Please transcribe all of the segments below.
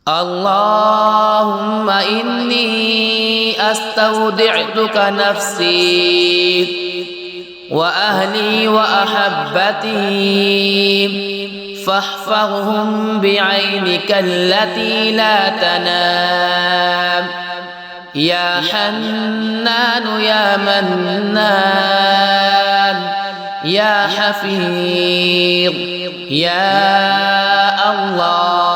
اللهم إني أستودعتك نفسي وأهلي وأحبتي فاحفظهم بعينك التي لا تنام يا حنان يا منان يا حفيظ يا الله.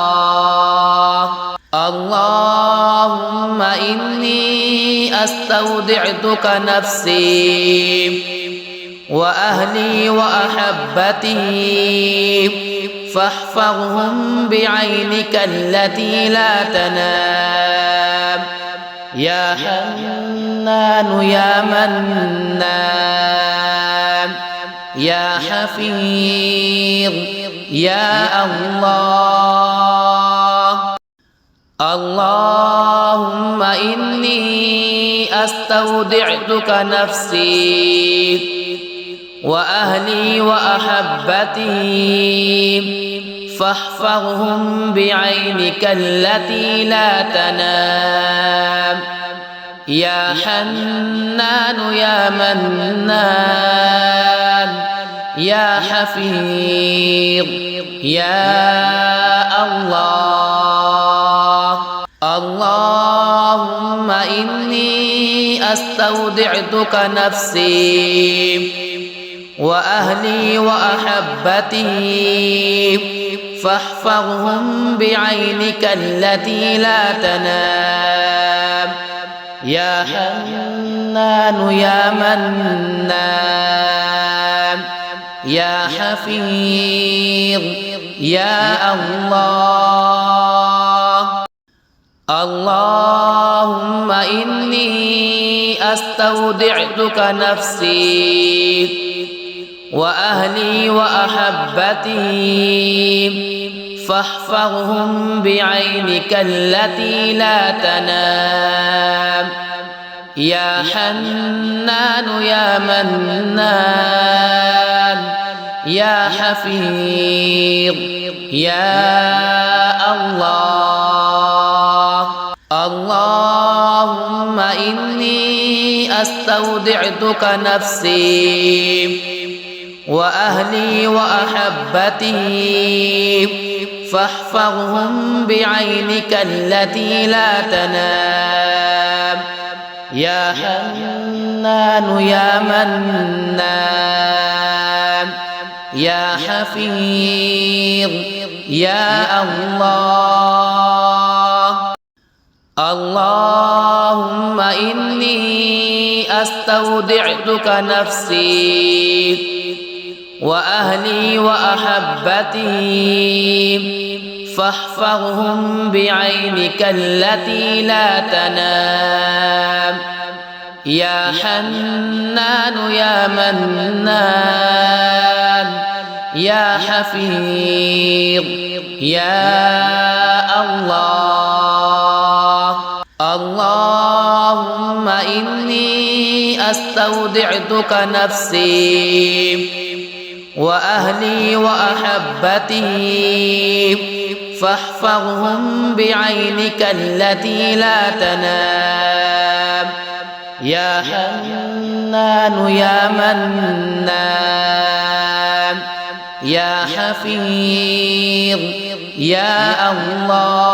اللهم إني أستودعتك نفسي وأهلي وأحبتي فاحفظهم بعينك التي لا تنام يا حنان يا منان يا حفيظ يا الله. اللهم إني أستودعتك نفسي وأهلي وأحبتي فاحفظهم بعينك التي لا تنام يا حنان يا منان يا حفيظ يا الله. اللهم إني أستودعتك نفسي وأهلي وأحبتي فاحفظهم بعينك التي لا تنام يا حنان يا منان يا حفيظ يا الله. اللهم إني أستودعتك نفسي وأهلي وأحبتي فاحفظهم بعينك التي لا تنام يا حنان يا منان يا حفيظ يا الله. اللهم إني أستودعتك نفسي وأهلي وأحبتي فاحفظهم بعينك التي لا تنام يا حنان يا منان يا حفيظ يا الله. اللهم إني أستودعتك نفسي وأهلي وأحبتي فاحفظهم بعينك التي لا تنام يا حنان يا منان يا حفيظ يا الله. اللهم إني أستودعتك نفسي وأهلي وأحبتي فاحفظهم بعينك التي لا تنام يا حنان يا منان يا حفيظ يا الله.